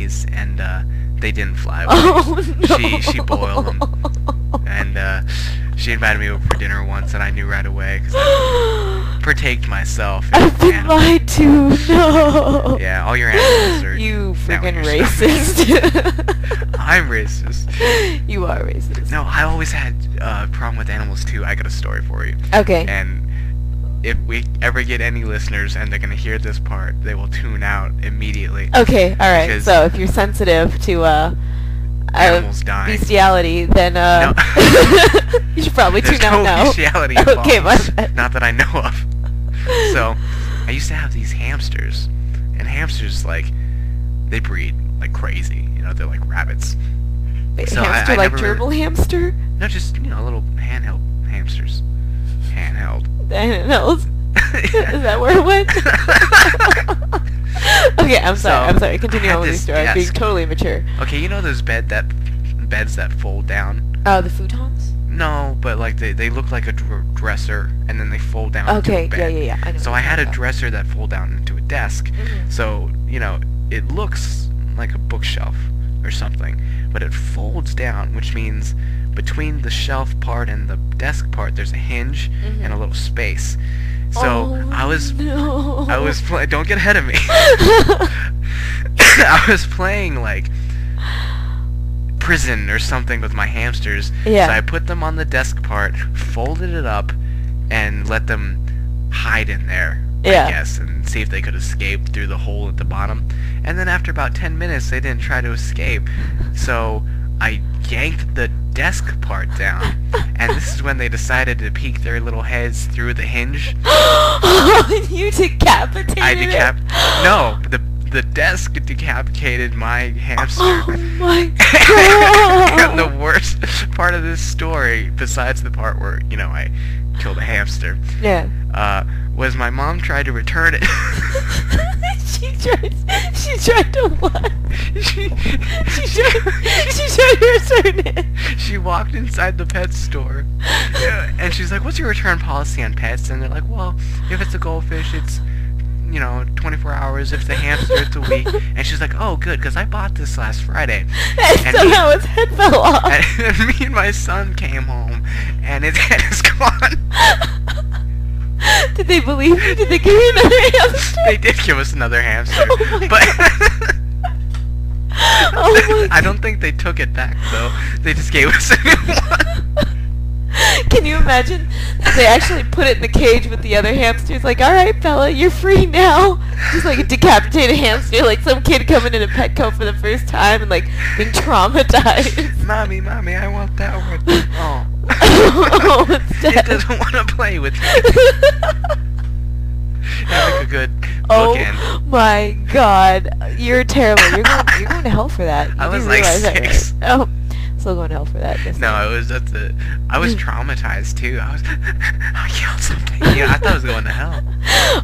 days, and they didn't fly away. Oh no. She boiled them, and she invited me over for dinner once, and I knew right away because I partaked myself. I've been lied to. No. Yeah, all your animals are. You now in freaking your racist. I'm racist. You are racist. No, I always had a problem with animals too. I got a story for you. Okay. And if we ever get any listeners and they're gonna hear this part, they will tune out immediately. Okay, alright. Because So if you're sensitive to animals dying. bestiality, then No. you should probably There's tune out no now. bestiality involved. Okay, my bad. Not that I know of. So, I used to have these hamsters, and hamsters, like, they breed like crazy. You know, they're like rabbits. Wait, So hamster I like never gerbil hamster? No, just, you know, little handheld hamsters. Handheld. Handhelds? Is that where it went? Okay, I'm sorry. Continue on with your story. I'm being totally immature. Okay, you know those beds that fold down? Oh, the futons? No, but like they look like a dresser, and then they fold down Okay, into a bed. yeah. I know So what I you're had a talking dresser that fold down into a desk. Mhm. So, you know, it looks like a bookshelf or something, but it folds down, which means between the shelf part and the desk part, there's a hinge and a little space. So I was don't get ahead of me. I was playing like prison or something with my hamsters. Yeah. So I put them on the desk part, folded it up, and let them hide in there, Yeah. I guess, and see if they could escape through the hole at the bottom. And then after about 10 minutes, they didn't try to escape. So I yanked the desk part down, and this is when they decided to peek their little heads through the hinge. You decapitated it? No, the desk decapitated my hamster. Oh my god! And the worst part of this story, besides the part where, you know, I killed a hamster, was my mom tried to return it. She tried to what? She tried to return it. She walked inside the pet store, and she's like, "What's your return policy on pets?" And they're like, "Well, if it's a goldfish, it's, you know, 24 hours. If it's a hamster, it's a week." And she's like, "Oh, good, because I bought this last Friday." And somehow its head fell off. And me and my son came home, and its head is gone. Did they believe you? Did they give you another hamster? They did give us another hamster, Oh my but Oh my I don't think they took it back though. They just gave us a new one. Can you imagine that they actually put it in the cage with the other hamsters? Like, all right, fella, you're free now. Just like a decapitated hamster, like some kid coming in a Petco for the first time and like being traumatized. Mommy, I want that one. Oh. Oh, it's dead. It doesn't want to play with me. Yeah, like a good bookend. Oh my god, you're terrible. You're going to hell for that. You I do was like realize that, 6. right? Oh, still going to hell for that. No, I was traumatized too. I killed something. You know, I thought I was going to hell.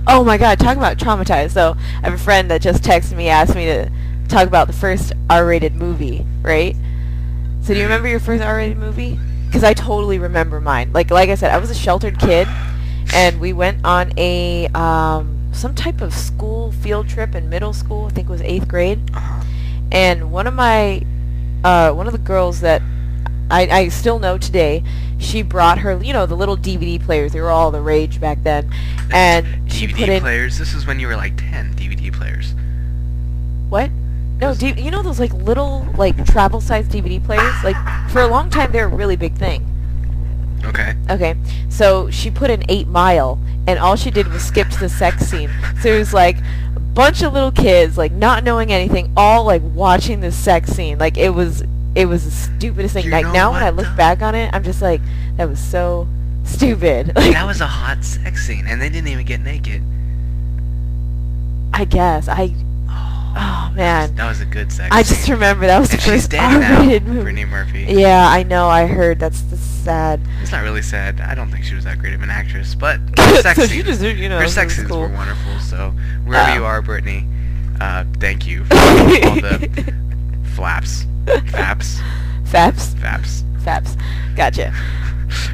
Oh my god, talking about traumatized. So I have a friend that just texted me, asked me to talk about the first R-rated movie, right? So do you remember your first R-rated movie? Because I totally remember mine. Like I said, I was a sheltered kid, and we went on a some type of school field trip in middle school. I think it was 8th grade. And one of the girls that I still know today, she brought her, you know, the little DVD players. They were all the rage back then. And she put in... DVD players? This is when you were like 10, DVD players. What? No, you know those like little like travel-sized DVD players? Like for a long time they were a really big thing. Okay. Okay. So she put in 8 Mile, and all she did was skip to the sex scene. So it was like a bunch of little kids like not knowing anything, all like watching the sex scene. Like it was the stupidest thing. Like now when I look back on it, I'm just like, that was so stupid. Like, that was a hot sex scene, and they didn't even get naked. I guess Oh man, that was a good sex. I just remember that was the first R-rated movie. Brittany Murphy. Yeah, I know. I heard that's sad. It's not really sad. I don't think she was that great of an actress, but her sex So scenes, she just, you know, her sex scenes cool. were wonderful. So wherever you are, Brittany, thank you for all the flaps, faps. Gotcha.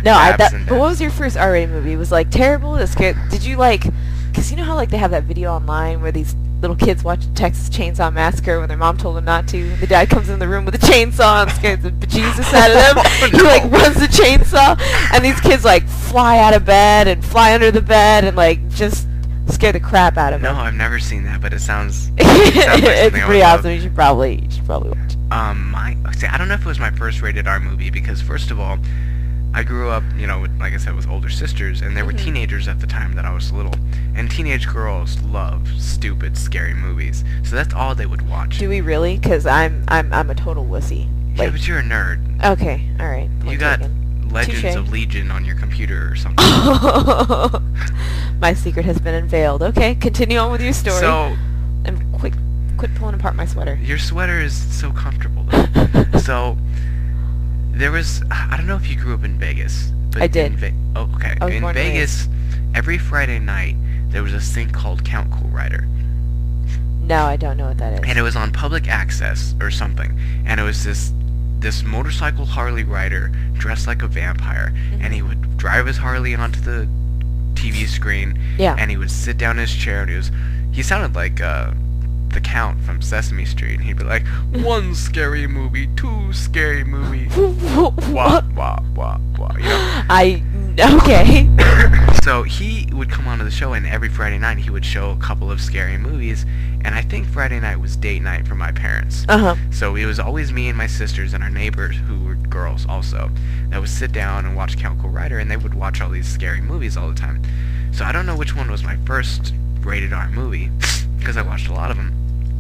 No, but what was your first R-rated movie? It was like terrible. It scared. Did you like? Because you know how like they have that video online where these little kids watch Texas Chainsaw Massacre when their mom told them not to. The dad comes in the room with a chainsaw and scares the bejesus out of them. Oh, He like runs the chainsaw, and these kids like fly out of bed and fly under the bed and like just scare the crap out of No, them. I've never seen that, but it sounds like something It's I would pretty love. awesome. You should probably watch it. I don't know if it was my first rated R movie because first of all, I grew up, with, like I said, with older sisters, and there were teenagers at the time that I was little, and teenage girls love stupid, scary movies, so that's all they would watch. Do we really? Because I'm a total wussy. Yeah, but you're a nerd. Okay, all right. You got taken. Legends Touché. of Legion on your computer or something. My secret has been unveiled. Okay, continue on with your story. So, And quit pulling apart my sweater. your sweater is so comfortable, though. So, there was, I don't know if you grew up in Vegas. But I did. Okay. I was In born and Vegas, every Friday night, there was this thing called Count Cool Rider. No, I don't know what that is. And it was on public access or something. And it was this motorcycle Harley rider dressed like a vampire. And he would drive his Harley onto the TV screen. Yeah. And he would sit down in his chair and he sounded like the Count from Sesame Street. And he'd be like, 1 scary movie, 2 scary movie. Wah, wah, wah, wah, Okay. So he would come onto the show, and every Friday night he would show a couple of scary movies, and I think Friday night was date night for my parents. Uh-huh. So it was always me and my sisters and our neighbors, who were girls also, that would sit down and watch Count Cool Rider, and they would watch all these scary movies all the time. So I don't know which one was my first rated R movie, because I watched a lot of them.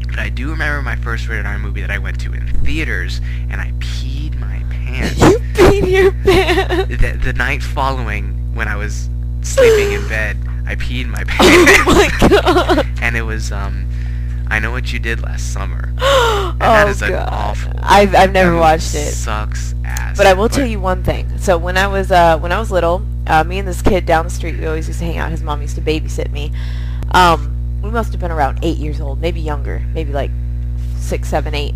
But I do remember my first rated R movie that I went to in theaters, and I peed my pants. You peed your pants. The night following, when I was sleeping in bed, I peed my pants. Oh my god. And it was I Know What You Did Last Summer. And that is an awful. I've never that watched movie it. Sucks ass. But I will tell you one thing. So when I was little, me and this kid down the street, we always used to hang out. His mom used to babysit me. We must have been around 8 years old, maybe younger, maybe like 6, 7, 8.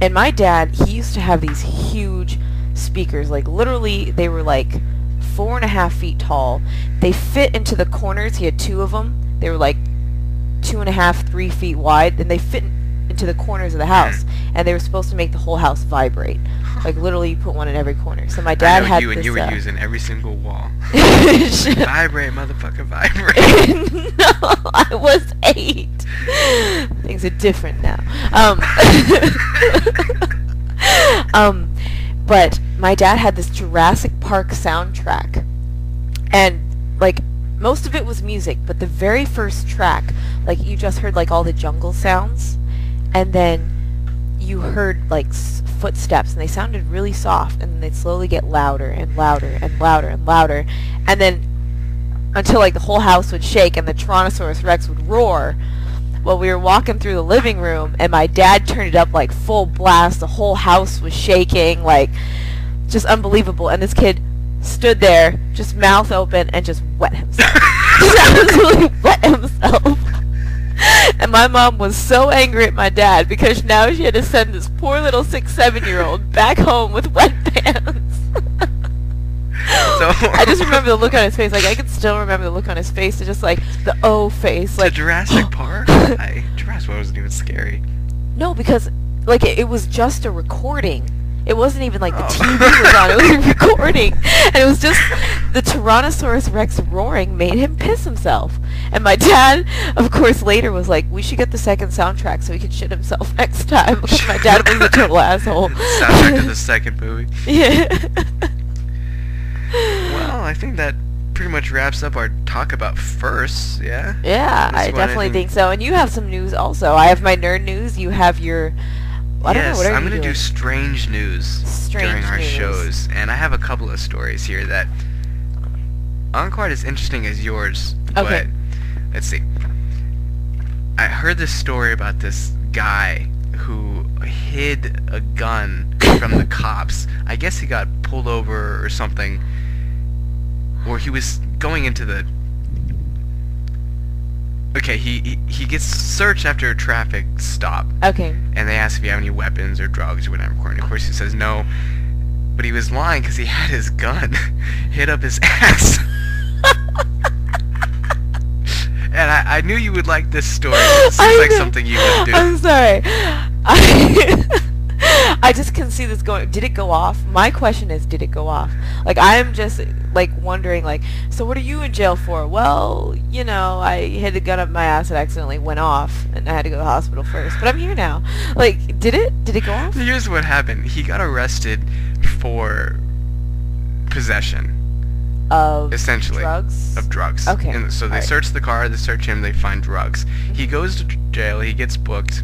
And my dad, he used to have these huge speakers, like literally they were like 4.5 feet tall. They fit into the corners. He had 2 of them. They were like 2.5, 3 feet wide, and they fit into the corners of the house. And they were supposed to make the whole house vibrate. Like literally, you put one in every corner. So my dad had you, this. And you were using every single wall. Vibrate, motherfucker, vibrate. No, I was 8. Things are different now. But my dad had this Jurassic Park soundtrack, and like most of it was music, but the very first track, like you just heard like all the jungle sounds, and then you heard like footsteps, and they sounded really soft, and they'd slowly get louder and louder and louder and louder, and then until like the whole house would shake and the Tyrannosaurus Rex would roar. Well, we were walking through the living room, and my dad turned it up like full blast. The whole house was shaking, like just unbelievable. And this kid stood there, just mouth open, and just wet himself. Just absolutely wet himself. And my mom was so angry at my dad because now she had to send this poor little 6, 7-year-old back home with wet pants. So I just remember the look on his face. Like I can still remember the look on his face. It's just like the O face. Like Jurassic Park. Jurassic Park wasn't even scary. No, because like it was just a recording. It wasn't even like the Oh. TV was on. It was a recording, and it was just the Tyrannosaurus Rex roaring made him piss himself. And my dad, of course, later was like, "We should get the second soundtrack so he could shit himself next time." Because my dad was a total asshole. Soundtrack to the second movie. Yeah. Well, I think that pretty much wraps up our talk about firsts, yeah? Yeah, I definitely think so. And you have some news also. I have my nerd news. You have your... I don't know, what are I'm you going to doing? do strange news during our news. shows. And I have a couple of stories here that aren't quite as interesting as yours. Okay. But, let's see. I heard this story about this guy who hid a gun from the cops. I guess he got pulled over or something. Or he was going into the... Okay, he gets searched after a traffic stop. Okay. And they ask if you have any weapons or drugs or whatever. And of course he says no. But he was lying because he had his gun hid up his ass. And God, I knew you would like this story. It seems like something you would do. I'm sorry. I just can see this going. Did it go off? My question is, did it go off? Like, I'm just like wondering, like, so what are you in jail for? Well, you know, I had a gun up my ass that accidentally went off, and I had to go to the hospital first. But I'm here now. Like, did it go off? Here's what happened. He got arrested for possession. Of essentially drugs? Of drugs. Okay. And so they search the car, they search him, they find drugs. He goes to jail, he gets booked,